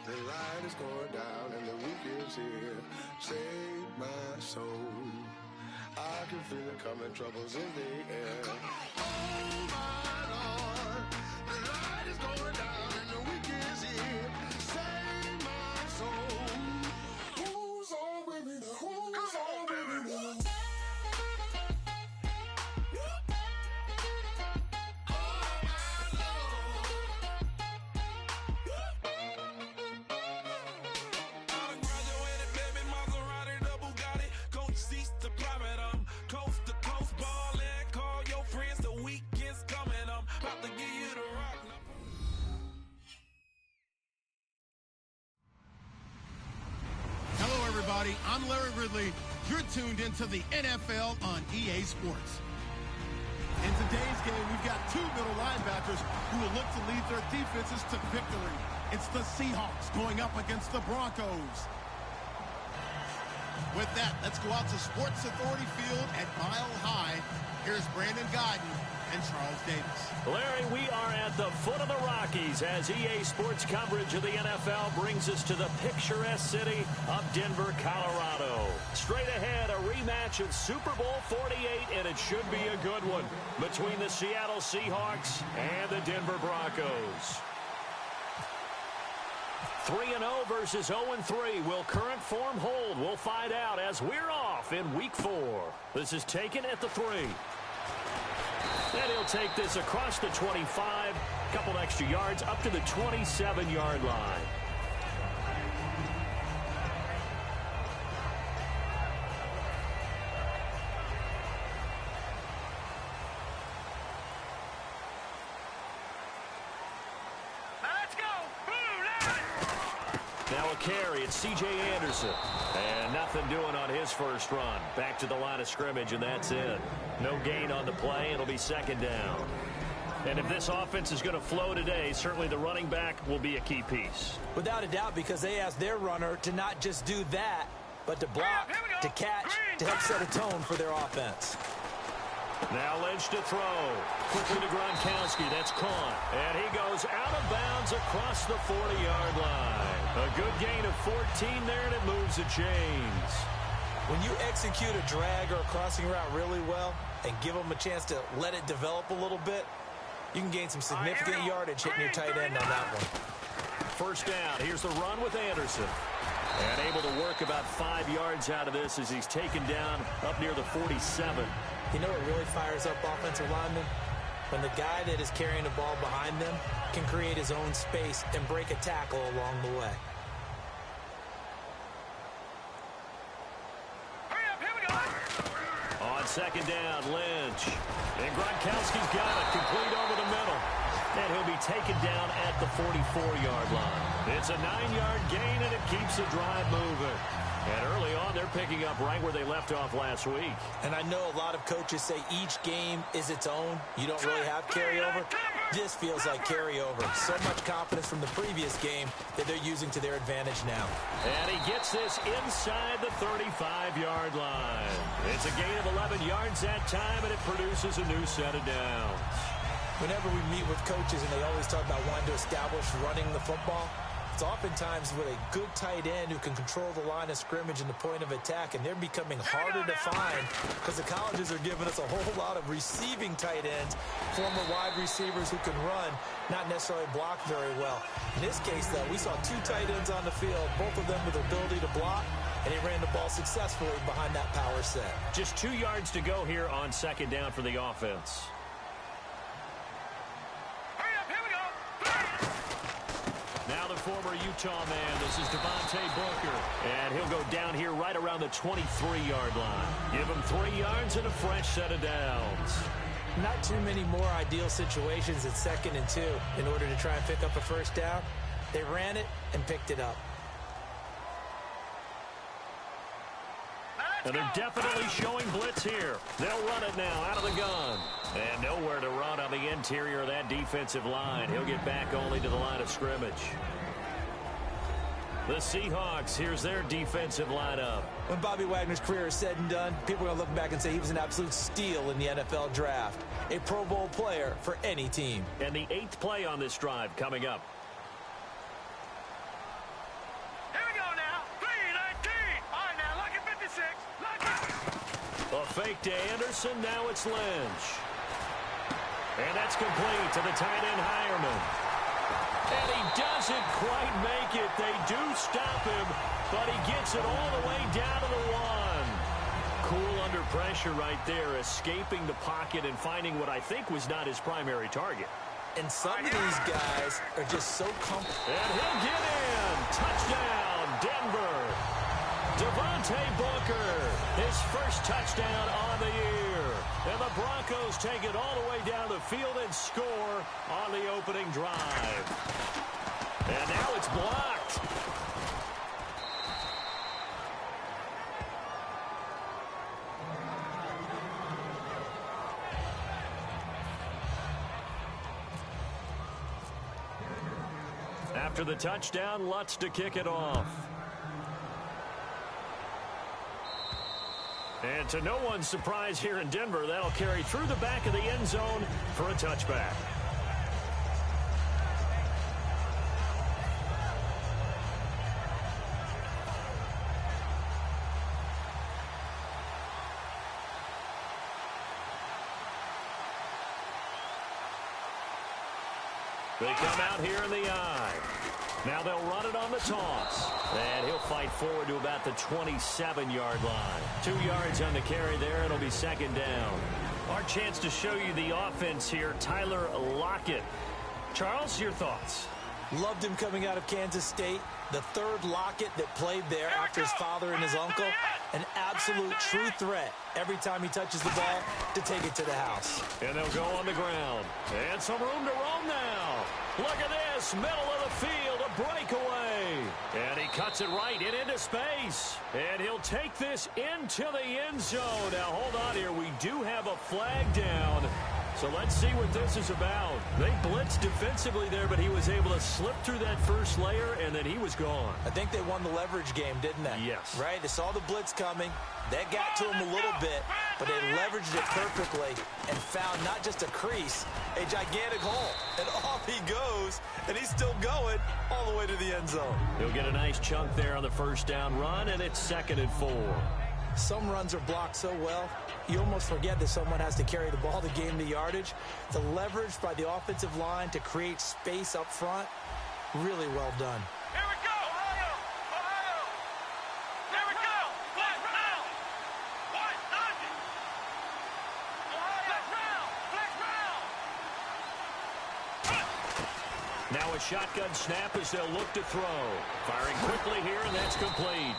The light is going down and the weekend's here. Save my soul. I can feel it coming, troubles in the air. Oh my Lord, the light is going down and the weekend's here. Save my soul. Who's on with me now? Who's on with me now? I'm Larry Ridley. You're tuned into the NFL on EA Sports. In today's game, we've got two middle linebackers who will look to lead their defenses to victory. It's the Seahawks going up against the Broncos. With that, let's go out to Sports Authority Field at Mile High. Here's Brandon Guyton and Charles Davis. Larry, we are at the foot of the Rockies as EA Sports coverage of the NFL brings us to the picturesque city of Denver, Colorado. Straight ahead, a rematch of Super Bowl 48, and it should be a good one between the Seattle Seahawks and the Denver Broncos. 3-0 versus 0-3. Will current form hold? We'll find out as we're off in Week 4. This is taken at the 3. And he'll take this across the 25, couple extra yards up to the 27-yard line. Let's go. Now a carry, it's C.J. Anderson. And nothing doing on his first run. Back to the line of scrimmage, and that's it. No gain on the play. It'll be second down. And if this offense is going to flow today, certainly the running back will be a key piece. Without a doubt, because they asked their runner to not just do that, but to block, to catch, to help set a tone for their offense. Now Lynch to throw. Quickly to Gronkowski. That's caught. And he goes out of bounds across the 40-yard line. A good gain of 14 there, and it moves the chains. When you execute a drag or a crossing route really well and give them a chance to let it develop a little bit, you can gain some significant yardage hitting your tight end on that one. First down. Here's the run with Anderson. And able to work about 5 yards out of this as he's taken down up near the 47. You know what really fires up offensive linemen? When the guy that is carrying the ball behind them can create his own space and break a tackle along the way. On second down, Lynch. And Gronkowski's got it, complete over the middle. And he'll be taken down at the 44-yard line. It's a 9-yard gain, and it keeps the drive moving. And early on, they're picking up right where they left off last week. And I know a lot of coaches say each game is its own. You don't really have carryover. This feels like carryover. So much confidence from the previous game that they're using to their advantage now. And he gets this inside the 35-yard line. It's a gain of 11 yards that time, and it produces a new set of downs. Whenever we meet with coaches and they always talk about wanting to establish running the football, it's oftentimes with a good tight end who can control the line of scrimmage and the point of attack, and they're becoming harder to find because the colleges are giving us a whole lot of receiving tight ends, former wide receivers who can run, not necessarily block very well. In this case, though, we saw two tight ends on the field, both of them with the ability to block, and he ran the ball successfully behind that power set. Just 2 yards to go here on second down for the offense. Now the former Utah man, this is Devontae Booker. And he'll go down here right around the 23-yard line. Give him 3 yards and a fresh set of downs. Not too many more ideal situations at 2nd and 2 in order to try and pick up a first down. They ran it and picked it up. And they're definitely showing blitz here. They'll run it now out of the gun. And nowhere to run on the interior of that defensive line. He'll get back only to the line of scrimmage. The Seahawks, here's their defensive lineup. When Bobby Wagner's career is said and done, people are going to look back and say he was an absolute steal in the NFL draft. A Pro Bowl player for any team. And the 8th play on this drive coming up. A fake to Anderson. Now it's Lynch. And that's complete to the tight end, Hireman. And he doesn't quite make it. They do stop him, but he gets it all the way down to the 1. Cool under pressure right there, escaping the pocket and finding what I think was not his primary target. And some of these guys are just so comfortable. And he'll get in. Touchdown, Denver. Devontae Booker, his first touchdown on the year. And the Broncos take it all the way down the field and score on the opening drive. And now it's blocked. After the touchdown, Lutz to kick it off. And to no one's surprise here in Denver, that'll carry through the back of the end zone for a touchback. They come out here in the eye. Now they'll run it on the toss. And he'll fight forward to about the 27-yard line. 2 yards on the carry there. It'll be second down. Our chance to show you the offense here, Tyler Lockett. Charles, your thoughts? Loved him coming out of Kansas State. The third Lockett that played there after his father and his uncle. An absolute true threat every time he touches the ball to take it to the house. And they'll go on the ground. And some room to roam now. Look at this, middle of the field, a breakaway. And he cuts it right into space. And he'll take this into the end zone. Now, hold on here. We do have a flag down. So let's see what this is about. They blitzed defensively there, but he was able to slip through that first layer, and then he was gone. I think they won the leverage game, didn't they? Yes. Right? They saw the blitz coming. That got to him a little bit, but they leveraged it perfectly and found not just a crease, a gigantic hole. And off he goes, and he's still going all the way to the end zone. He'll get a nice chunk there on the first down run, and it's 2nd and 4. Some runs are blocked so well, you almost forget that someone has to carry the ball to gain the yardage. The leverage by the offensive line to create space up front, really well done. Here we go, Ohio! Ohio! Here we go! Flash round! What? Nothing! Ohio! Flash round! Now a shotgun snap as they'll look to throw. Firing quickly here, and that's complete.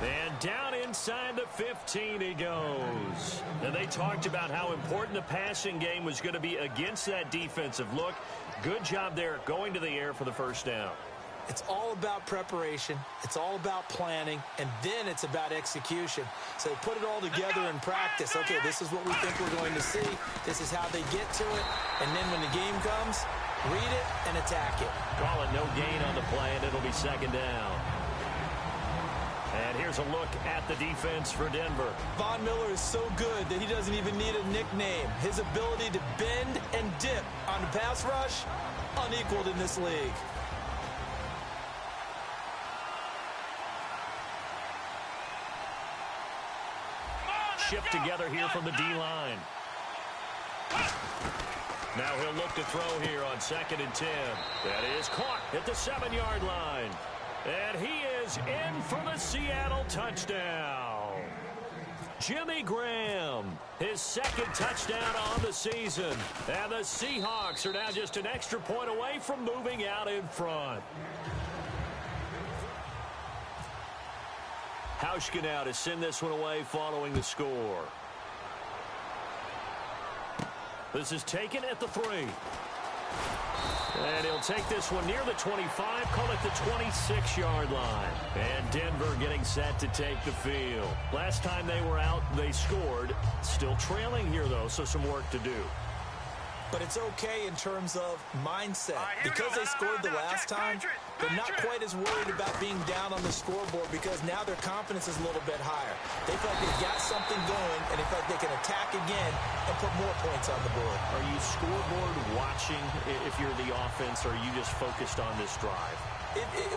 And down inside the 15 he goes. And they talked about how important the passing game was going to be against that defensive look. Good job there going to the air for the first down. It's all about preparation. It's all about planning. And then it's about execution. So they put it all together in practice. Okay, this is what we think we're going to see. This is how they get to it. And then when the game comes, read it and attack it. Call it no gain on the play, and it'll be second down. And here's a look at the defense for Denver. Von Miller is so good that he doesn't even need a nickname. His ability to bend and dip on the pass rush, unequaled in this league. Shipped together here from the D-line. Now he'll look to throw here on 2nd and 10. That is caught at the 7-yard line. And he is in for the Seattle touchdown. Jimmy Graham, his 2nd touchdown on the season. And the Seahawks are now just an extra point away from moving out in front. Hauschka now to send this one away following the score. This is taken at the 3. And he'll take this one near the 25, call it the 26-yard line. And Denver getting set to take the field. Last time they were out, they scored. Still trailing here, though, so some work to do. But it's okay in terms of mindset. Because they scored the last time, they're not quite as worried about being down on the scoreboard because now their confidence is a little bit higher. They feel like they've got something going, and they feel like they can attack again and put more points on the board. Are you scoreboard watching if you're the offense, or are you just focused on this drive?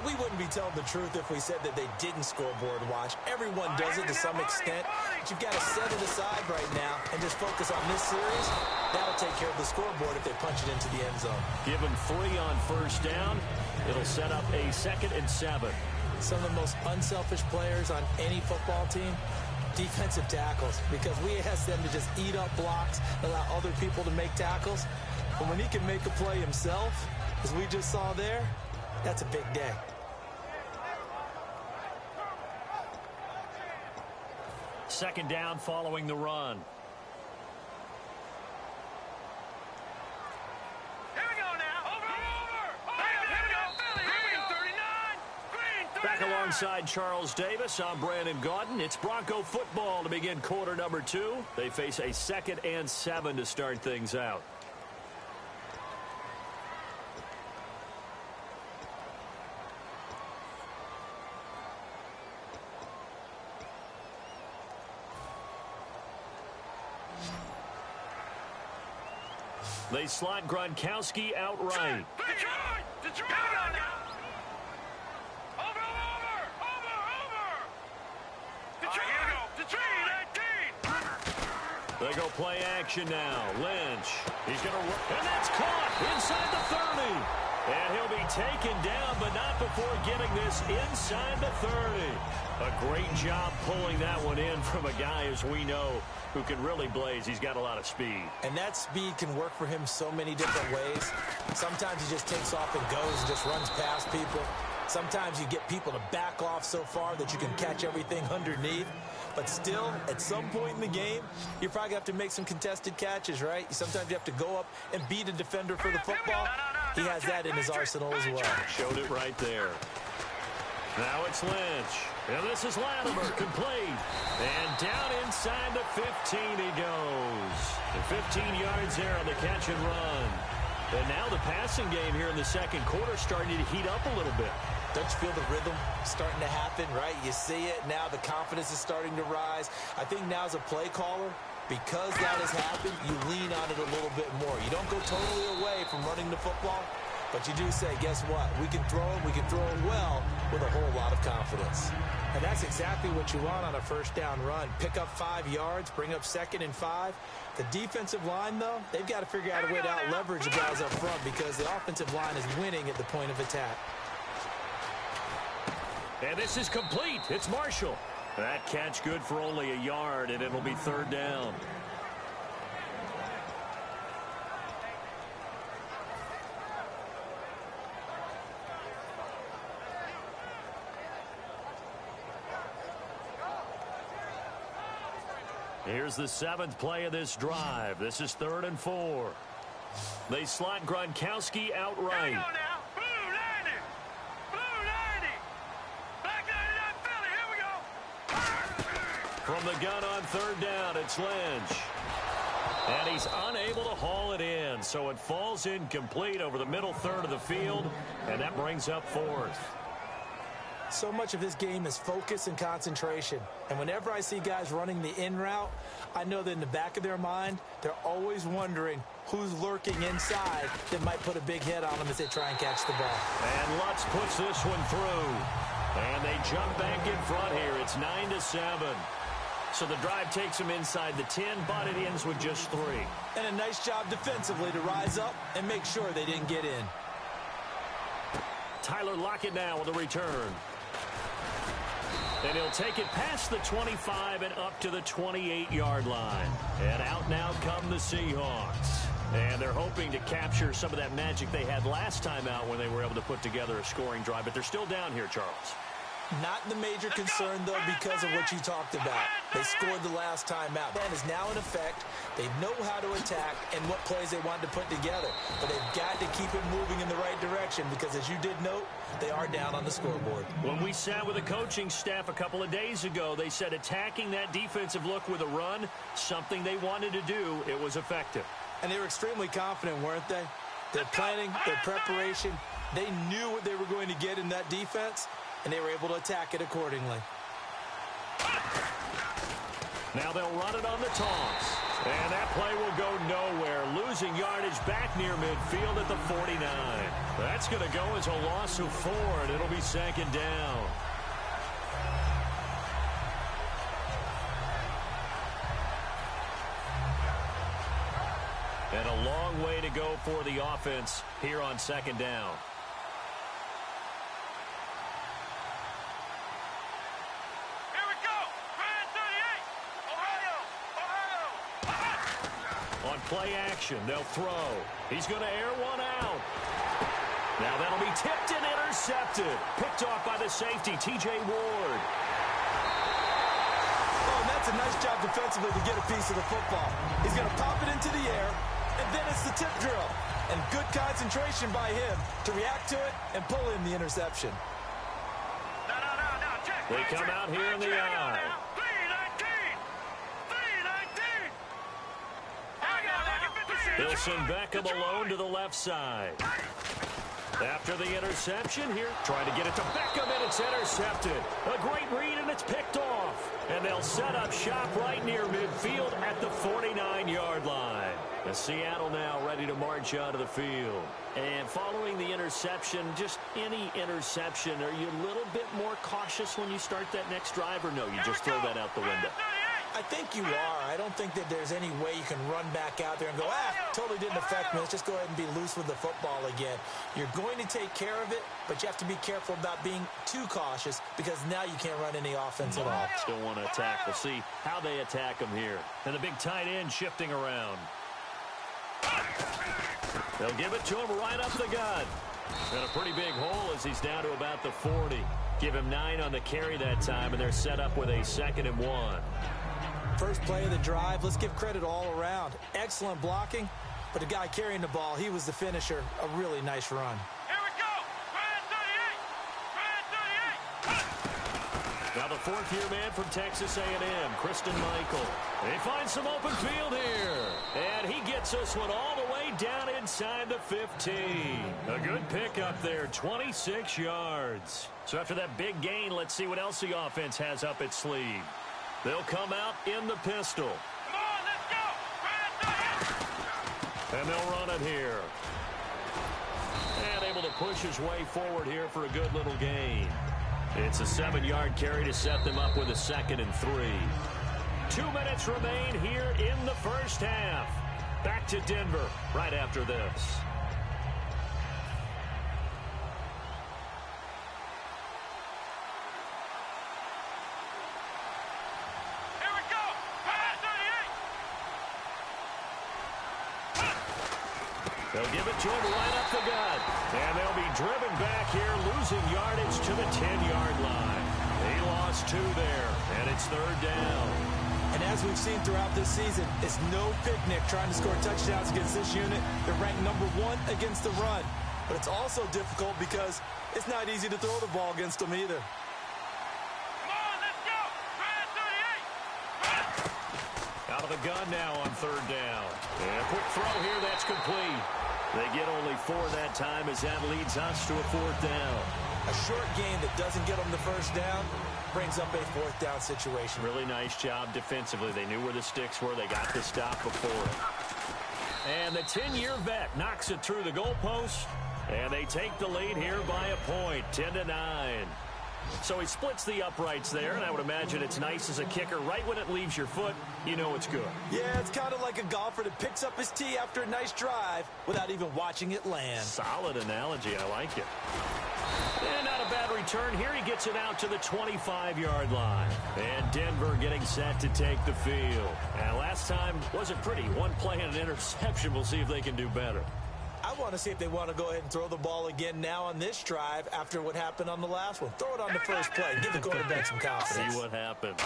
We wouldn't be telling the truth if we said that they didn't scoreboard watch. Everyone does it to some extent. But you've got to set it aside right now and just focus on this series. That'll take care of the scoreboard if they punch it into the end zone. Give them 3 on first down. It'll set up a 2nd and 7. Some of the most unselfish players on any football team, defensive tackles, because we ask them to just eat up blocks, allow other people to make tackles. But when he can make a play himself, as we just saw there, that's a big day. Second down following the run. Here we go now. Over. Here we go. Here we go. 39. Green 39. Back alongside Charles Davis, I'm Brandon Gaudin. It's Bronco football to begin quarter number 2. They face a 2nd and 7 to start things out. They slot Gronkowski outright. Detroit. Over. Detroit. 18. They go play action now. Lynch. He's going to run. And that's caught inside the 30. And he'll be taken down, but not before getting this inside the 30. A great job pulling that one in from a guy, as we know, who can really blaze. He's got a lot of speed. And that speed can work for him so many different ways. Sometimes he just takes off and goes and just runs past people. Sometimes you get people to back off so far that you can catch everything underneath. But still, at some point in the game, you probably have to make some contested catches, right? Sometimes you have to go up and beat a defender for the football. He has that in his arsenal as well. Showed it right there. Now it's Lynch. And this is Latimer, complete. And down inside the 15 he goes. And 15 yards there on the catch and run. And now the passing game here in the second quarter starting to heat up a little bit. Don't you feel the rhythm starting to happen, right? You see it now. The confidence is starting to rise. I think now as a play caller, because that has happened, you lean on it a little bit more. You don't go totally away from running the football, but you do say, guess what? We can throw it well with a whole lot of confidence. And that's exactly what you want on a first down run. Pick up 5 yards, bring up 2nd and 5. The defensive line, though, they've got to figure out a way to out-leverage the guys up front because the offensive line is winning at the point of attack. And this is complete. It's Marshall. That catch good for only a yard, and it'll be 3rd down. Here's the 7th play of this drive. This is 3rd and 4. They slot Gronkowski outright. Here we go now. Blue 90. Blue 90. Black 99 Philly. Here we go. From the gun on 3rd down, it's Lynch. And he's unable to haul it in, so it falls incomplete over the middle third of the field, and that brings up 4th. So much of this game is focus and concentration. And whenever I see guys running the in route, I know that in the back of their mind, they're always wondering who's lurking inside that might put a big hit on them as they try and catch the ball. And Lutz puts this one through. And they jump back in front here. It's 9-7. So the drive takes them inside the 10, but it ends with just 3. And a nice job defensively to rise up and make sure they didn't get in. Tyler Lockett now with a return. And he'll take it past the 25 and up to the 28-yard line. And out now come the Seahawks. And they're hoping to capture some of that magic they had last time out when they were able to put together a scoring drive. But they're still down here, Charles. Not the major concern, though, because of what you talked about. They scored the last time out. That is now in effect. They know how to attack and what plays they want to put together. But they've got to keep it moving in the right direction because, as you did note, they are down on the scoreboard. When we sat with the coaching staff a couple of days ago, they said attacking that defensive look with a run, something they wanted to do, it was effective. And they were extremely confident, weren't they? Their planning, their preparation, they knew what they were going to get in that defense, and they were able to attack it accordingly. Now they'll run it on the toss. And that play will go nowhere, losing yardage back near midfield at the 49. That's going to go as a loss of 4, and it'll be second down. And a long way to go for the offense here on second down. Here we go. Brand 38. Ohio. On play action, they'll throw. He's going to air one out. Now that'll be tipped and intercepted. Picked off by the safety, T.J. Ward. Oh, and that's a nice job defensively to get a piece of the football. He's going to pop it into the air, and then it's the tip drill. And good concentration by him to react to it and pull in the interception. No. Check. They come out here in the eye. 319. They'll send Beckham alone to the left side. After the interception here, trying to get it to Beckham, and it's intercepted. A great read, and it's picked off. And they'll set up shop right near midfield at the 49-yard line. The Seattle now ready to march onto the field. And following the interception, just any interception, are you a little bit more cautious when you start that next drive, or no, you just throw that out the window? I think you are. I don't think that there's any way you can run back out there and go, totally didn't affect me. Let's just go ahead and be loose with the football again. You're going to take care of it, but you have to be careful about being too cautious because now you can't run any offense at all. Still want to attack. We'll see how they attack him here. And the big tight end shifting around. They'll give it to him right up the gut. And a pretty big hole as he's down to about the 40. Give him 9 on the carry that time, and they're set up with a 2nd and 1. First play of the drive, let's give credit all around. Excellent blocking, but the guy carrying the ball, he was the finisher. A really nice run. Here we go. Brand 38. Now the 4th-year man from Texas A&M, Christian Michael. They find some open field here. And he gets this one all the way down inside the 15. A good pickup there, 26 yards. So after that big gain, let's see what else the offense has up its sleeve. They'll come out in the pistol. Come on, let's go. Brand 38. And they'll run it here. And able to push his way forward here for a good little gain. It's a 7-yard carry to set them up with a 2nd and 3. 2 minutes remain here in the first half. Back to Denver right after this. Here we go. Brand 38. They'll give it to him right up the gut. And they'll be driven back here, losing yardage to the 10-yard line. He lost 2 there, and it's 3rd down. And as we've seen throughout this season, it's no picnic trying to score touchdowns against this unit. They're ranked number 1 against the run. But it's also difficult because it's not easy to throw the ball against them either. Come on, let's go. Brand 38. Out of the gun now on 3rd down. And a quick throw here, that's complete. They get only 4 that time as that leads us to a 4th down. A short game that doesn't get them the first down brings up a 4th down situation. Really nice job defensively. They knew where the sticks were. They got the stop before it. And the 10-year vet knocks it through the goalpost. And they take the lead here by a point, 10-9. So he splits the uprights there, and I would imagine it's nice as a kicker. Right when it leaves your foot, you know it's good. Yeah, it's kind of like a golfer that picks up his tee after a nice drive without even watching it land. Solid analogy. I like it. And not a bad return here. He gets it out to the 25-yard line. And Denver getting set to take the field. And last time wasn't pretty. 1 play and an interception. We'll see if they can do better. I want to see if they want to go ahead and throw the ball again now on this drive after what happened on the last one. Throw it on the first play. Give the quarterback some confidence. See what happens.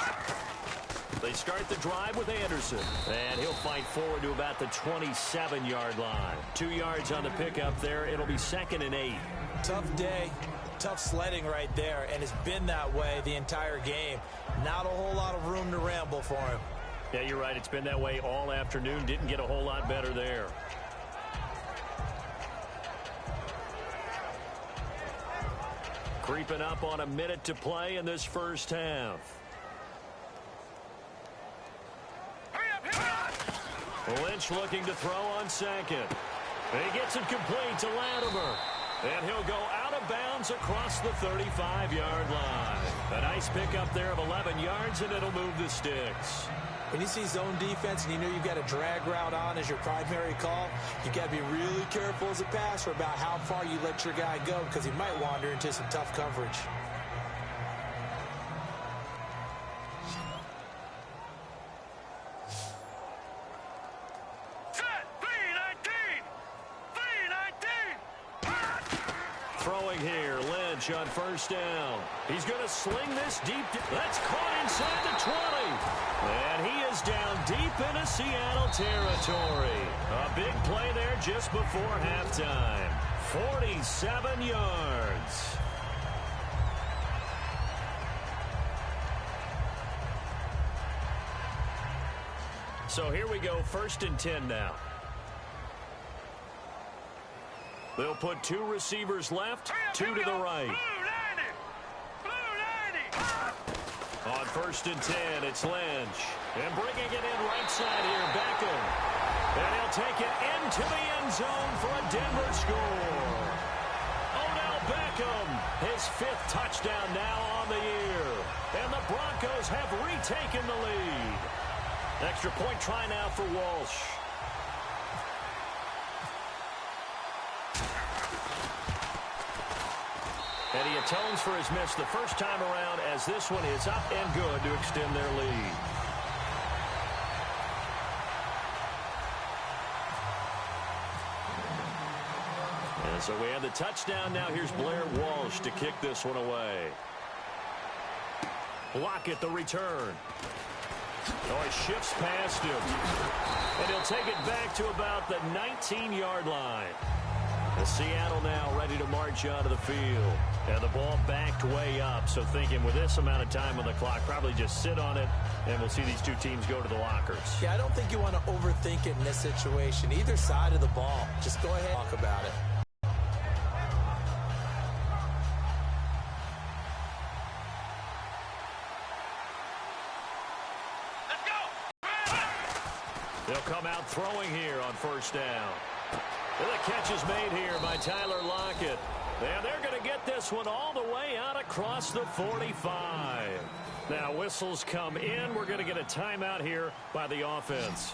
They start the drive with Anderson. And he'll fight forward to about the 27-yard line. 2 yards on the pickup there. It'll be 2nd and 8. Tough day. Tough sledding right there. And it's been that way the entire game. Not a whole lot of room to ramble for him. Yeah, you're right. It's been that way all afternoon. Didn't get a whole lot better there. Creeping up on a minute to play in this first half. Hurry up, hurry up. Lynch looking to throw on second. He gets it complete to Latimer. And he'll go out of bounds across the 35-yard line. A nice pickup there of 11 yards, and it'll move the sticks. When you see zone defense and you know you've got a drag route on as your primary call, you got to be really careful as a passer about how far you let your guy go because he might wander into some tough coverage. Throwing here, Lynch on first down. He's going to sling this deep. That's caught inside the 20. And he is down deep into Seattle territory. A big play there just before halftime. 47 yards. So here we go, 1st and 10 now. They'll put 2 receivers left, 2 to the right. On 1st and 10, it's Lynch. And bringing it in right side here, Beckham. And he'll take it into the end zone for a Denver score. Odell Beckham, his 5th touchdown now on the year. And the Broncos have retaken the lead. Extra point try now for Walsh. And he atones for his miss the first time around as this one is up and good to extend their lead. And so we have the touchdown. Now here's Blair Walsh to kick this one away. Lockett the return. Oh, he shifts past him. And he'll take it back to about the 19-yard line. The Seattle now ready to march onto the field. And the ball backed way up. So thinking with this amount of time on the clock, probably just sit on it, and we'll see these two teams go to the lockers. Yeah, I don't think you want to overthink it in this situation. Either side of the ball. Just go ahead and talk about it. They'll come out throwing here on first down. And the catch is made here by Tyler Lockett. And they're going to get this one all the way out across the 45. Now whistles come in. We're going to get a timeout here by the offense.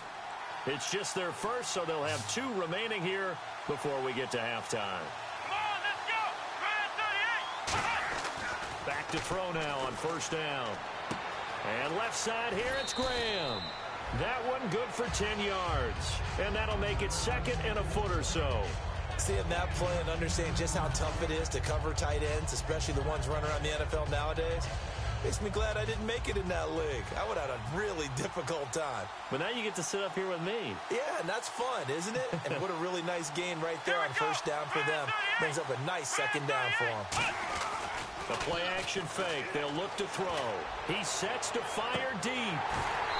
It's just their first, so they'll have 2 remaining here before we get to halftime. Come on, let's go. Graham 38. Back to throw now on first down. And left side here, it's Graham. That one good for 10 yards. And that'll make it 2nd and a foot or so. Seeing that play and understanding just how tough it is to cover tight ends, especially the ones running around the NFL nowadays, makes me glad I didn't make it in that league. I would have had a really difficult time. But now you get to sit up here with me. Yeah, and that's fun, isn't it? And what a really nice gain right there on first down for them. Brings up a nice 2nd down for them. The play action fake. They'll look to throw. He sets to fire deep.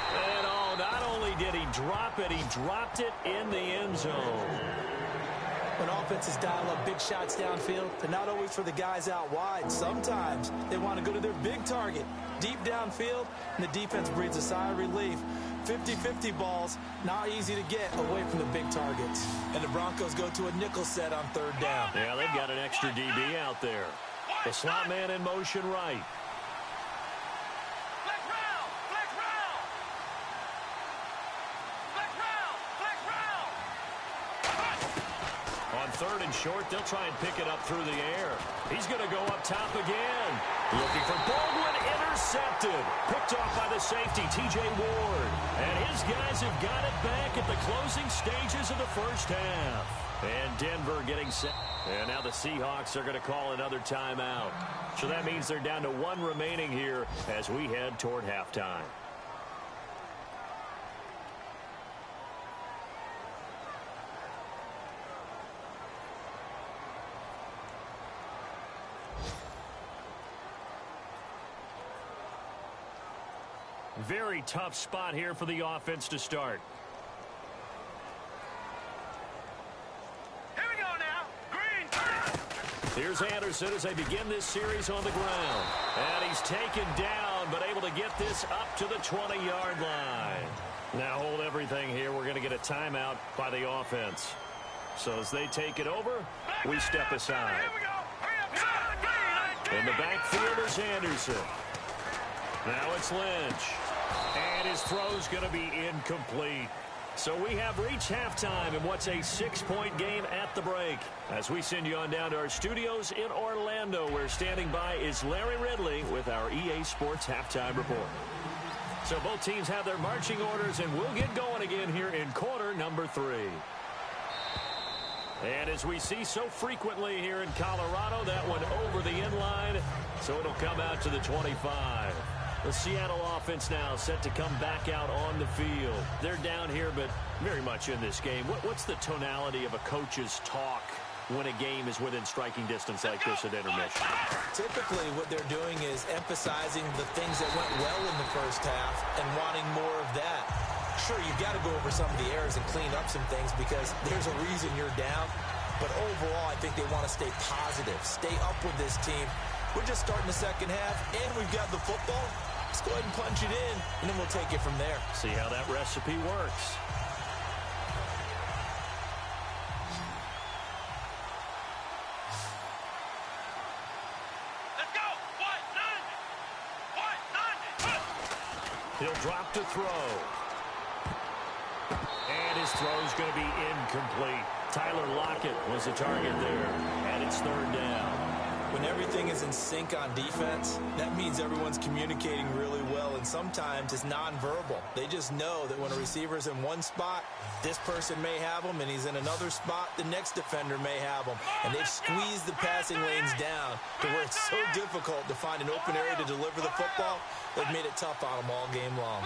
And oh, not only did he drop it, he dropped it in the end zone. When offenses dial up big shots downfield, they're not always for the guys out wide. Sometimes they want to go to their big target, deep downfield, and the defense breathes a sigh of relief. 50-50 balls, not easy to get away from the big targets. And the Broncos go to a nickel set on 3rd down. Yeah, they've got an extra DB out there. The slot man in motion right. On 3rd and short, they'll try and pick it up through the air. He's going to go up top again. Looking for Baldwin, intercepted. Picked off by the safety, T.J. Ward. And his guys have got it back at the closing stages of the first half. And Denver getting set. And now the Seahawks are going to call another timeout. So that means they're down to 1 remaining here as we head toward halftime. Very tough spot here for the offense to start. Here we go now. Green. Here's Anderson as they begin this series on the ground. And he's taken down but able to get this up to the 20-yard line. Now hold everything here. We're going to get a timeout by the offense. So as they take it over, we step aside. In the backfield is Anderson. Now it's Lynch. And his throw's going to be incomplete. So we have reached halftime in what's a 6-point game at the break. As we send you on down to our studios in Orlando, where standing by is Larry Ridley with our EA Sports Halftime Report. So both teams have their marching orders, and we'll get going again here in quarter number 3. And as we see so frequently here in Colorado, that one over the end line, so it'll come out to the 25. The Seattle offense now set to come back out on the field. They're down here, but very much in this game. What's the tonality of a coach's talk when a game is within striking distance like this at intermission? Typically, what they're doing is emphasizing the things that went well in the first half and wanting more of that. Sure, you've got to go over some of the errors and clean up some things because there's a reason you're down. But overall, I think they want to stay positive, stay up with this team. We're just starting the second half, and we've got the football. Let's go ahead and punch it in, and then we'll take it from there. See how that recipe works. Let's go. He'll drop to throw. And his throw's going to be incomplete. Tyler Lockett was the target there, and it's third down. When everything is in sync on defense, that means everyone's communicating really well, and sometimes it's nonverbal. They just know that when a receiver's in one spot, this person may have him, and he's in another spot, the next defender may have him. And they've squeezed the passing lanes down to where it's so difficult to find an open area to deliver the football. They've made it tough on them all game long.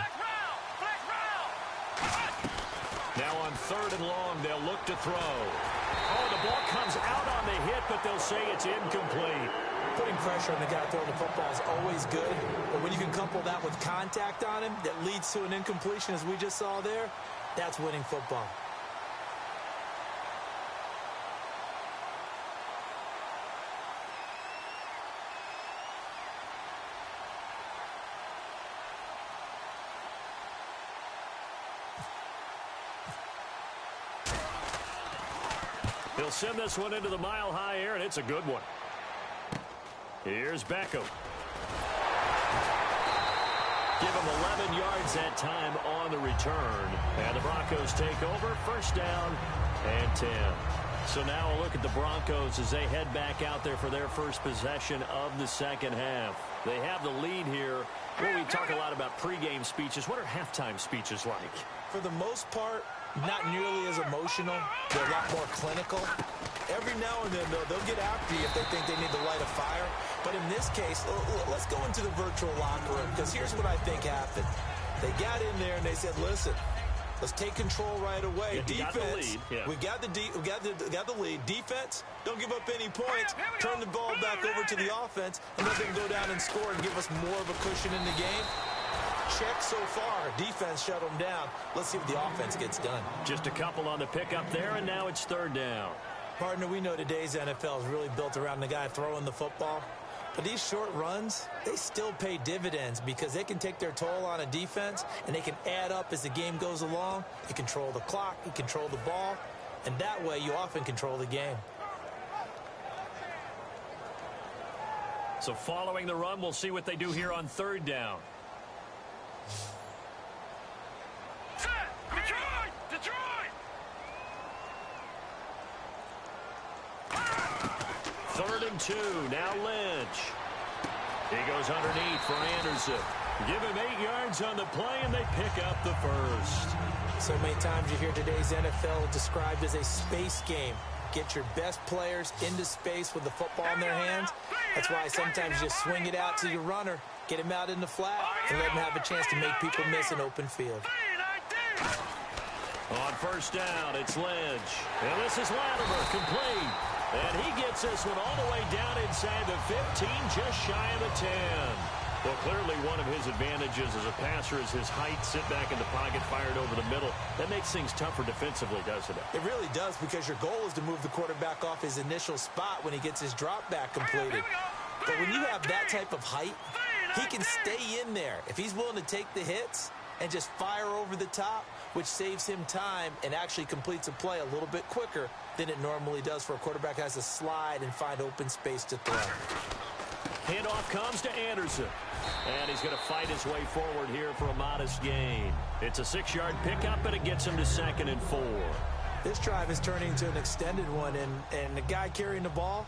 Now on third and long, they'll look to throw. Oh, the ball comes out on the hit, but they'll say it's incomplete. Putting pressure on the guy throwing the football is always good, but when you can couple that with contact on him that leads to an incompletion, as we just saw there, that's winning football. He'll send this one into the mile-high air, and it's a good one. Here's Beckham. Give him 11 yards that time on the return. And the Broncos take over, first down and 10. So now a look at the Broncos as they head back out there for their first possession of the second half. They have the lead here. Well, we talk a lot about pregame speeches. What are halftime speeches like? For the most part, not nearly as emotional. They're a lot more clinical. Every now and then, though, they'll get after you if they think they need to light a fire. But in this case, let's go into the virtual locker room, because here's what I think happened. They got in there and they said, listen, let's take control right away. Defense, we got the lead. Defense, don't give up any points. Turn the ball back over to the offense and let them go down and score and give us more of a cushion in the game. Check so far. Defense shut them down. Let's see what the offense gets done. Just a couple on the pickup there, and now it's third down. Partner, we know today's NFL is really built around the guy throwing the football. But these short runs, they still pay dividends because they can take their toll on a defense, and they can add up as the game goes along. You control the clock, you control the ball, and that way you often control the game. So following the run, we'll see what they do here on third down. Third and 2. Now Lynch. He goes underneath for Anderson. Give him 8 yards on the play, and they pick up the first. So many times you hear today's NFL described as a space game. Get your best players into space with the football in their hands. That's why sometimes you swing it out to your runner, get him out in the flat, and let him have a chance to make people miss an open field. On first down, it's Lynch. And this is Latimer, complete. And he gets this one all the way down inside the 15, just shy of the 10. Well, clearly one of his advantages as a passer is his height, sit back in the pocket, fired over the middle. That makes things tougher defensively, doesn't it? It really does, because your goal is to move the quarterback off his initial spot when he gets his drop back completed. But when you have that type of height, He can stay in there. If he's willing to take the hits and just fire over the top, which saves him time and actually completes a play a little bit quicker than it normally does for a quarterback who has to slide and find open space to throw. Handoff comes to Anderson. And he's going to fight his way forward here for a modest gain. It's a 6-yard pickup, and it gets him to 2nd and 4. This drive is turning into an extended one, and the guy carrying the ball,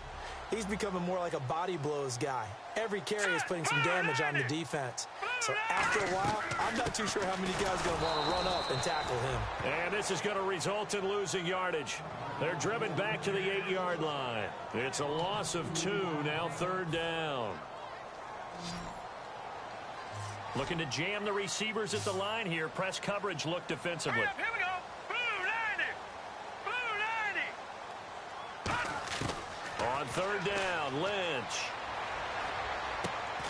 he's becoming more like a body blows guy. Every carry is putting some damage on the defense. So after a while, I'm not too sure how many guys are going to want to run up and tackle him. And this is going to result in losing yardage. They're driven back to the 8-yard line. It's a loss of 2, now 3rd down. Looking to jam the receivers at the line here. Press coverage look defensively. Here we go. Blue 90. On 3rd down, Lynch.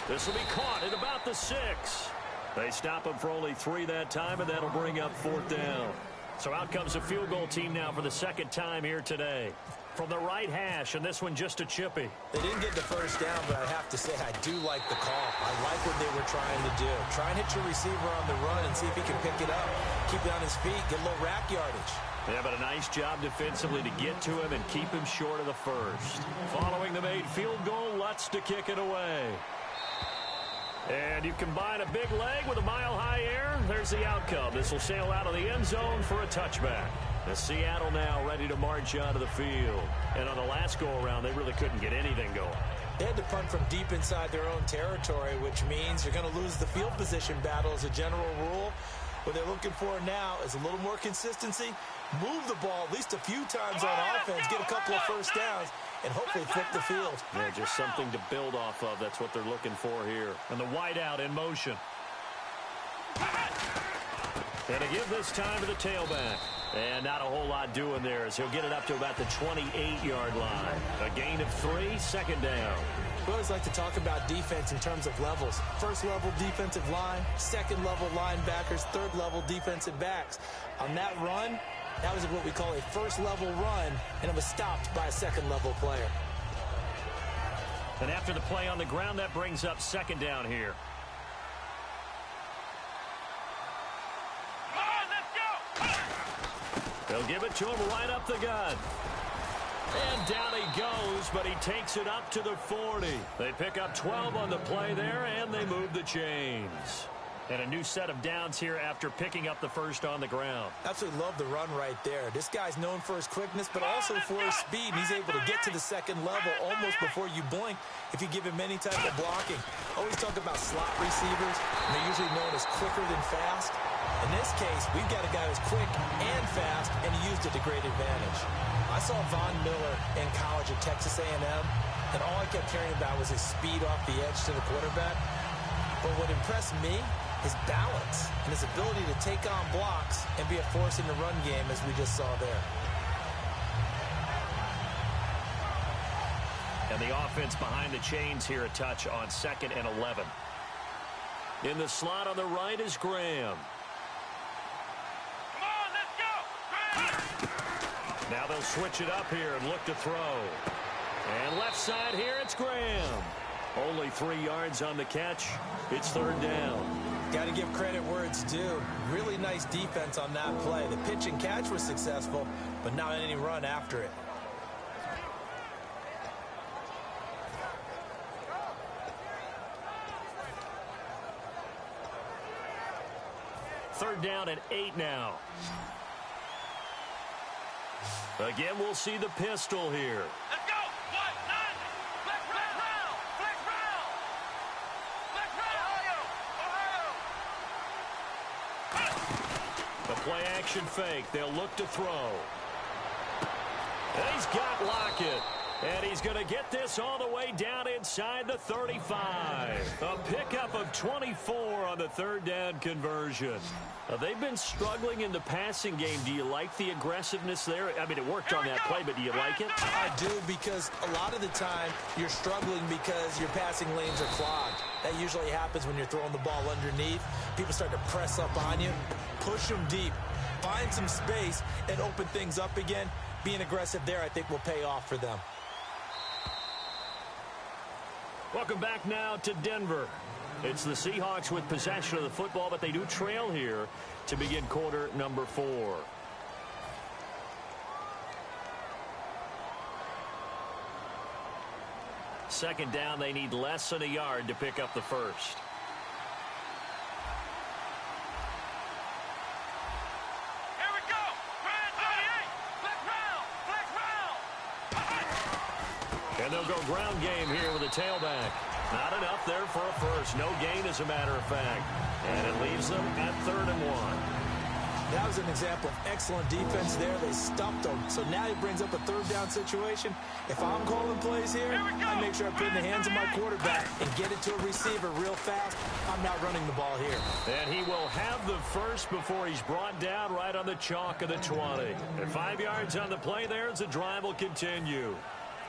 This will be caught at about the 6. They stop him for only 3 that time, and that'll bring up 4th down. So out comes a field goal team now for the 2nd time here today. From the right hash, and this one just a chippy. They didn't get the first down, but I have to say I do like the call. I like what they were trying to do. Try and hit your receiver on the run and see if he can pick it up. Keep it on his feet, get a little rack yardage. Yeah, but a nice job defensively to get to him and keep him short of the first. Following the made field goal, Lutz to kick it away. And you combine a big leg with a mile-high air. There's the outcome. This will sail out of the end zone for a touchback. The Seattle now ready to march onto the field. And on the last go-around, they really couldn't get anything going. They had to punt from deep inside their own territory, which means you're going to lose the field position battle as a general rule. What they're looking for now is a little more consistency, move the ball at least a few times on offense, get a couple of first downs, and hopefully flip the field. Yeah, just something to build off of. That's what they're looking for here. And the wideout in motion. And to give this time to the tailback. And not a whole lot doing there as he'll get it up to about the 28-yard line. A gain of 3, 2nd down. We always like to talk about defense in terms of levels. First level defensive line, second level linebackers, third level defensive backs. On that run, that was what we call a first level run, and it was stopped by a second level player. And after the play on the ground, that brings up 2nd down here. They'll give it to him right up the gut. And down he goes, but he takes it up to the 40. They pick up 12 on the play there, and they move the chains. And a new set of downs here after picking up the first on the ground. Absolutely love the run right there. This guy's known for his quickness, but also for his speed. And he's able to get to the second level almost before you blink if you give him any type of blocking. Always talk about slot receivers, and they're usually known as quicker than fast. In this case, we've got a guy who's quick and fast, and he used it to great advantage. I saw Von Miller in college at Texas A&M, and all I kept hearing about was his speed off the edge to the quarterback. But what impressed me, his balance and his ability to take on blocks and be a force in the run game, as we just saw there. And the offense behind the chains here a touch on 2nd and 11. In the slot on the right is Graham. Come on, let's go. Now they'll switch it up here and look to throw. And left side here, it's Graham. Only 3 yards on the catch. It's 3rd down. Got to give credit where it's due. Really nice defense on that play. The pitch and catch was successful, but not any run after it. Third down and 8 now. Again, we'll see the pistol here. Let's go. 1, 9. Flex round. Flex round. Flex round. Ohio. The play action fake. They'll look to throw. And he's got Lockett. And he's going to get this all the way down inside the 35. A pickup of 24 on the 3rd down conversion. They've been struggling in the passing game. Do you like the aggressiveness there? I mean, it worked on that play, but do you like it? I do, because a lot of the time you're struggling because your passing lanes are clogged. That usually happens when you're throwing the ball underneath. People start to press up on you, push them deep, find some space, and open things up again. Being aggressive there, I think, will pay off for them. Welcome back now to Denver. It's the Seahawks with possession of the football, but they do trail here to begin quarter number 4. Second down, they need less than a yard to pick up the first. Here we go. Brand 38. Flex round. And they'll go ground game here with a tailback. Not enough there for a first. No gain, as a matter of fact. And it leaves them at 3rd and 1. That was an example of excellent defense there. They stumped them. So now he brings up a 3rd down situation. If I'm calling plays here, I make sure I put it in the hands of my quarterback and get it to a receiver real fast. I'm not running the ball here. And he will have the first before he's brought down right on the chalk of the 20. And 5 yards on the play there as the drive will continue.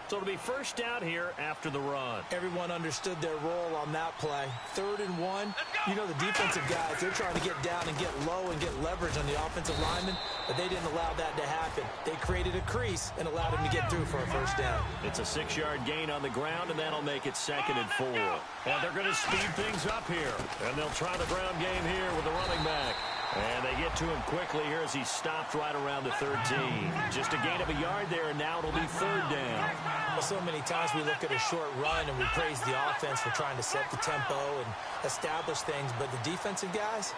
So it'll be first down here after the run. Everyone understood their role on that play. 3rd and 1. You know, the defensive guys, they're trying to get down and get low and get leverage on the offensive lineman, but they didn't allow that to happen. They created a crease and allowed him to get through for a first down. It's a 6-yard gain on the ground, and that'll make it 2nd and 4. And they're going to speed things up here. And they'll try the ground game here with the running back. And they get to him quickly here as he stopped right around the 13. Just a gain of a yard there, and now it'll be 3rd down. Well, so many times we look at a short run and we praise the offense for trying to set the tempo and establish things, but the defensive guys,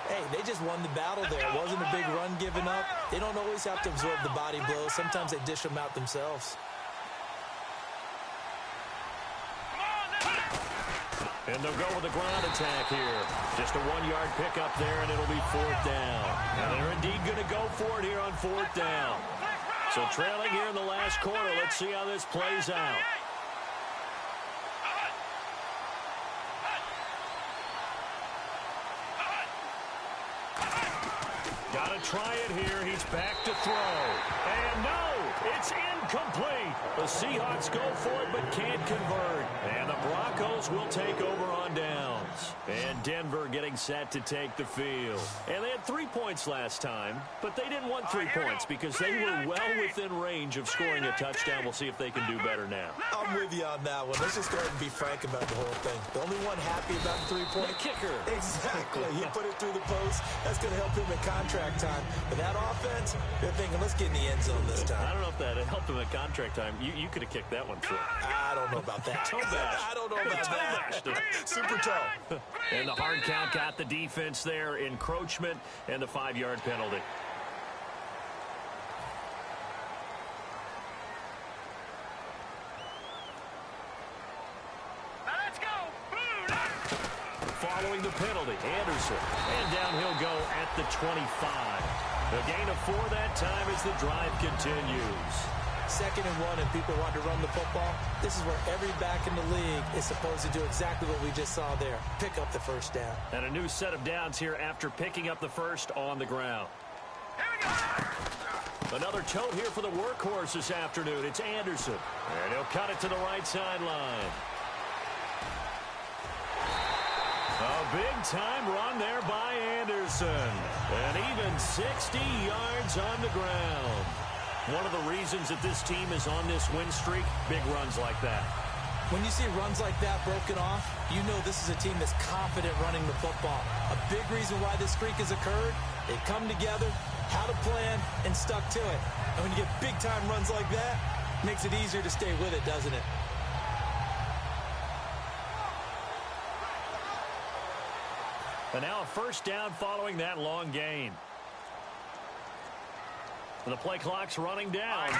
hey, they just won the battle there. It wasn't a big run given up. They don't always have to absorb the body blows. Sometimes they dish them out themselves. And they'll go with the ground attack here. Just a 1-yard pickup there, and it'll be 4th down. And they're indeed going to go for it here on 4th down. So trailing here in the last quarter. Let's see how this plays out. Got to try it here. He's back to throw. And no, it's incomplete. The Seahawks go for it but can't convert. And the Broncos will take over on downs. And Denver getting set to take the field. And they had 3 points last time, but they didn't want 3 points because they were well within range of scoring a touchdown. We'll see if they can do better now. I'm with you on that one. Let's just go ahead and be frank about the whole thing. The only one happy about the 3-point. The kicker. Exactly. He put it through the post. That's going to help him in contract time. But that offense, they're thinking, let's get in the end zone this time. I don't know if that helped him at contract time. You could have kicked that one through. I don't know about that. I don't know about that. Super toe. And the hard count got the defense there. Encroachment and the 5-yard penalty. Let's go. Following the penalty, Anderson. And down he'll go at the 25. The gain of 4 that time as the drive continues. 2nd and 1 and people want to run the football. This is where every back in the league is supposed to do exactly what we just saw there. Pick up the first down. And a new set of downs here after picking up the first on the ground. Here we go. Another tote here for the workhorse this afternoon. It's Anderson. And he'll cut it to the right sideline. A big-time run there by Anderson. And even 60 yards on the ground. One of the reasons that this team is on this win streak, big runs like that. When you see runs like that broken off, you know this is a team that's confident running the football. A big reason why this streak has occurred, they've come together, had a plan, and stuck to it. And when you get big-time runs like that, it makes it easier to stay with it, doesn't it? And now a first down following that long gain. The play clock's running down.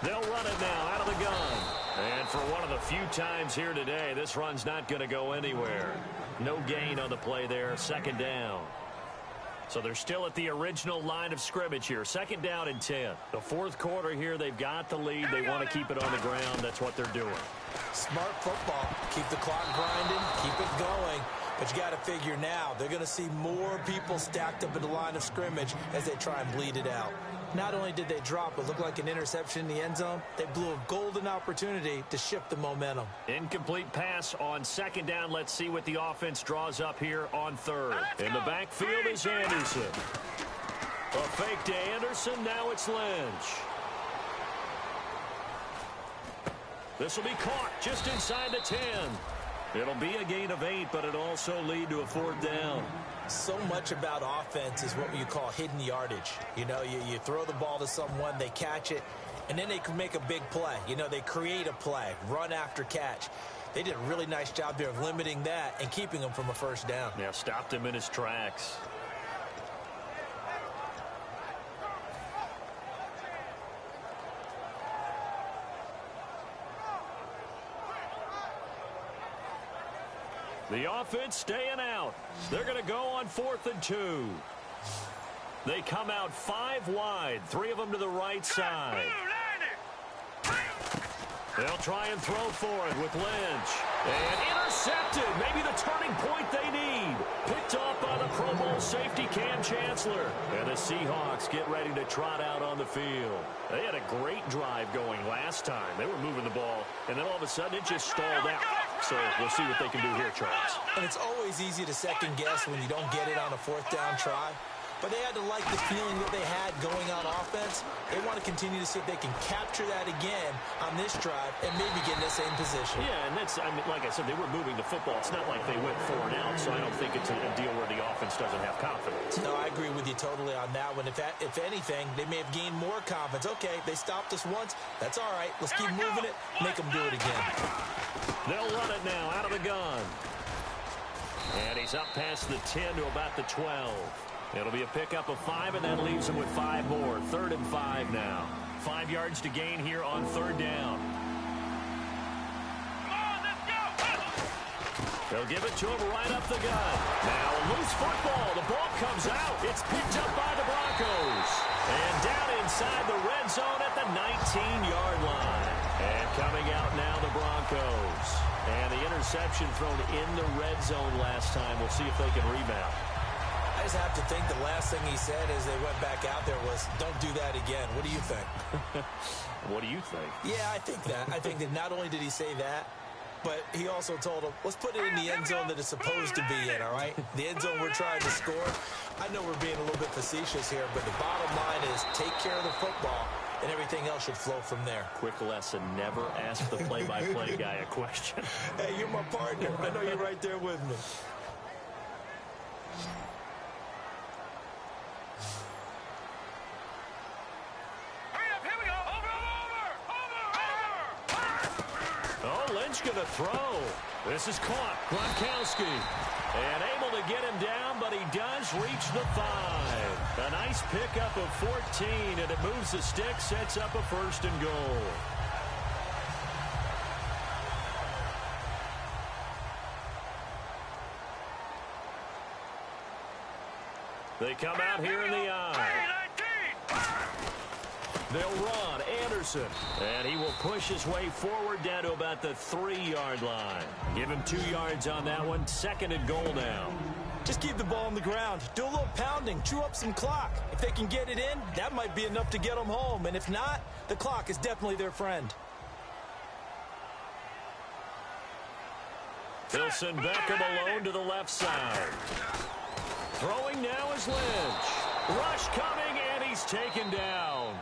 They'll run it now out of the gun. And for one of the few times here today, this run's not going to go anywhere. No gain on the play there, 2nd down. So they're still at the original line of scrimmage here. 2nd down and 10. The 4th quarter here, they've got the lead. They want to keep it on the ground. That's what they're doing. Smart football. Keep the clock grinding. Keep it going. But you got to figure now, they're going to see more people stacked up in the line of scrimmage as they try and bleed it out. Not only did they drop what looked like an interception in the end zone, they blew a golden opportunity to shift the momentum. Incomplete pass on 2nd down. Let's see what the offense draws up here on 3rd. In the backfield is Anderson. A fake to Anderson. Now it's Lynch. This will be caught just inside the 10. It'll be a gain of 8, but it'll also lead to a 4th down. So much about offense is what you call hidden yardage. You know, you throw the ball to someone, they catch it, and then they can make a big play. You know, they create a play, run after catch. They did a really nice job there of limiting that and keeping him from a 1st down. Yeah, stopped him in his tracks. The offense staying out. They're going to go on 4th and 2. They come out 5 wide, 3 of them to the right side. They'll try and throw for it with Lynch. And intercepted. Maybe the turning point they need. Picked off by the Pro Bowl safety Cam Chancellor. And the Seahawks get ready to trot out on the field. They had a great drive going last time. They were moving the ball, and then all of a sudden it just stalled out. So we'll see what they can do here, Charles. And it's always easy to second guess when you don't get it on a 4th down try. But they had to like the feeling that they had going on offense. They want to continue to see if they can capture that again on this drive and maybe get in the same position. Yeah, and that's, I mean, like I said, they were moving the football. It's not like they went 4 and out, so I don't think it's a deal where the offense doesn't have confidence. No, I agree with you totally on that one. If anything, they may have gained more confidence. Okay, they stopped us once. That's all right. Let's keep moving it. Make them do it again. They'll run it now out of the gun. And he's up past the 10 to about the 12. It'll be a pickup of 5, and that leaves him with 5 more. 3rd and 5 now. 5 yards to gain here on 3rd down. They'll give it to him right up the gut. Now a loose football. The ball comes out. It's picked up by the Broncos. And down inside the red zone at the 19-yard line. And coming out now the Broncos. And the interception thrown in the red zone last time. We'll see if they can rebound. I just have to think the last thing he said as they went back out there was, don't do that again. What do you think? What do you think? Yeah, I think that. I think that not only did he say that, but he also told him, let's put it in the end zone that it's supposed to be in, all right? The end zone we're trying to score. I know we're being a little bit facetious here, but the bottom line is take care of the football, and everything else should flow from there. Quick lesson, never ask the play-by-play guy a question. Hey, you're my partner. I know you're right there with me. Going to throw. This is caught. Gronkowski. And able to get him down, but he does reach the 5. A nice pickup of 14, and it moves the stick, sets up a 1st and goal. They come out here in the eye. They'll run. Anderson. And he will push his way forward down to about the 3-yard line. Give him 2 yards on that one. 2nd and goal now. Just keep the ball on the ground. Do a little pounding. Chew up some clock. If they can get it in, that might be enough to get them home. And if not, the clock is definitely their friend. They'll send Beckham alone to the left side. Throwing now is Lynch. Rush coming, and he's taken down.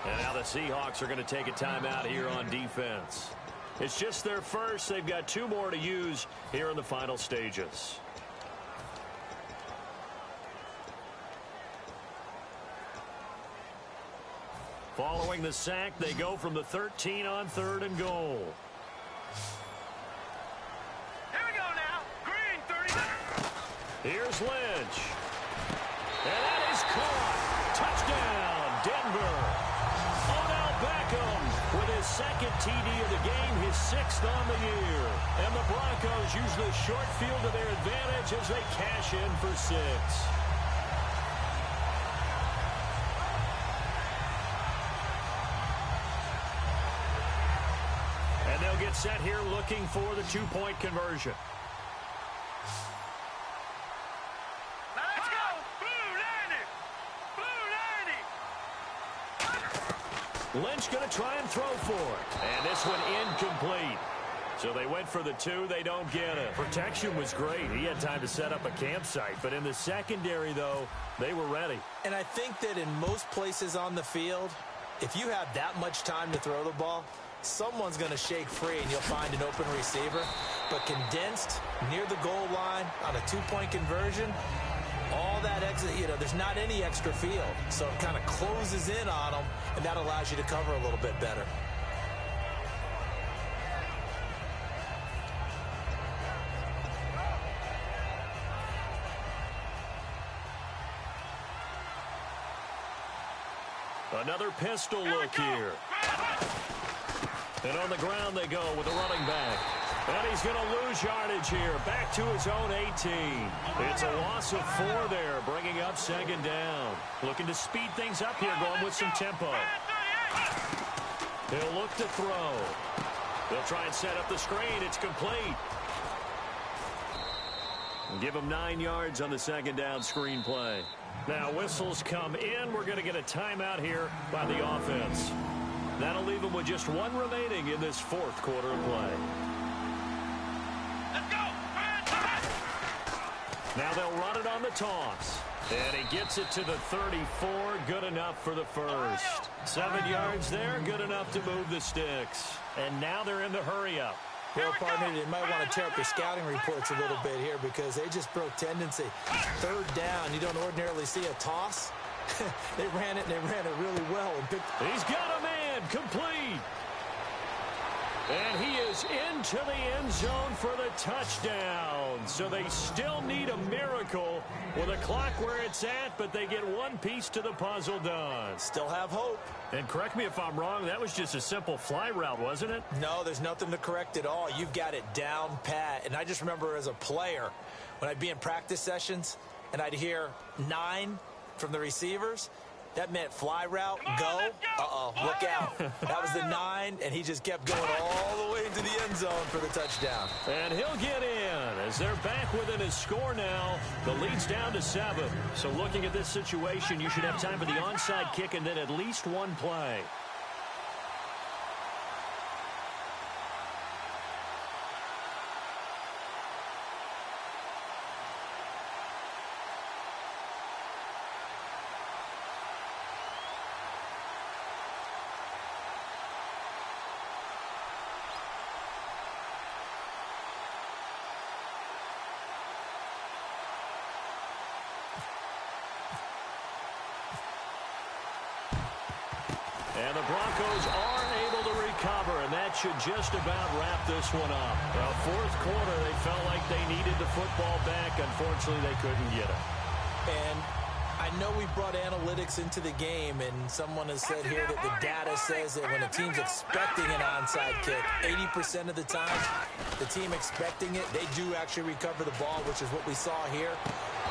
And now the Seahawks are going to take a timeout here on defense. It's just their first. They've got 2 more to use here in the final stages. Following the sack, they go from the 13 on 3rd and goal. Here we go now. Green 30. Here's Lynch. And that is caught. Touchdown, Denver. Beckham with his 2nd TD of the game, his 6th on the year. And the Broncos use the short field to their advantage as they cash in for 6. And they'll get set here looking for the 2-point conversion. Lynch going to try and throw for it. And this one incomplete. So they went for the 2. They don't get it. Protection was great. He had time to set up a campsite. But in the secondary, though, they were ready. And I think that in most places on the field, if you have that much time to throw the ball, someone's going to shake free and you'll find an open receiver. But condensed near the goal line on a two-point conversion, all that extra, there's not any extra field. So it kind of closes in on them, and that allows you to cover a little bit better. Another pistol look here. And on the ground they go with the running back. And he's going to lose yardage here. Back to his own 18. It's a loss of 4 there, bringing up second down. Looking to speed things up here, going with some tempo. He'll look to throw. They'll try and set up the screen. It's complete. And give him 9 yards on the second down screen play. Now whistles come in. We're going to get a timeout here by the offense. That'll leave them with just 1 remaining in this 4th quarter of play. Let's go! Now they'll run it on the toss. And he gets it to the 34. Good enough for the first. 7 yards there. Good enough to move the sticks. And now they're in the hurry-up. Well, partner, they might want to tear up their scouting reports a little bit here because they just broke tendency. 3rd down, you don't ordinarily see a toss. They ran it really well. And he's got a man, complete. And he is into the end zone for the touchdown. So they still need a miracle with a clock where it's at, but they get 1 piece to the puzzle done. Still have hope. And correct me if I'm wrong, that was just a simple fly route, wasn't it? No, there's nothing to correct at all. You've got it down pat. And I just remember as a player, when I'd be in practice sessions and I'd hear 9 from the receivers, that meant fly route, go. Uh-oh, look out. That was the 9, and he just kept going all the way into the end zone for the touchdown. And he'll get in as they're back within his score now. The lead's down to 7. So looking at this situation, you should have time for the onside kick and then at least 1 play. And the Broncos are able to recover, and that should just about wrap this one up. Well, 4th quarter, they felt like they needed the football back. Unfortunately, they couldn't get it. And I know we brought analytics into the game, and someone has said here that the data says that when a team's expecting an onside kick, 80% of the time, the team expecting it, they do actually recover the ball, which is what we saw here.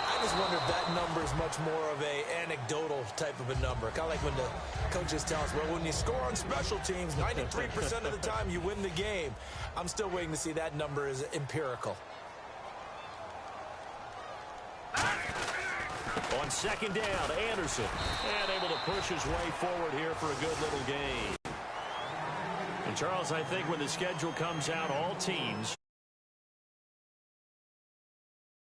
I just wonder if that number is much more of a anecdotal type of a number. Kind of like when the coaches tell us, well, when you score on special teams, 93% of the time you win the game. I'm still waiting to see that number is empirical. On second down, Anderson. And able to push his way forward here for a good little gain. And, Charles, I think when the schedule comes out, all teams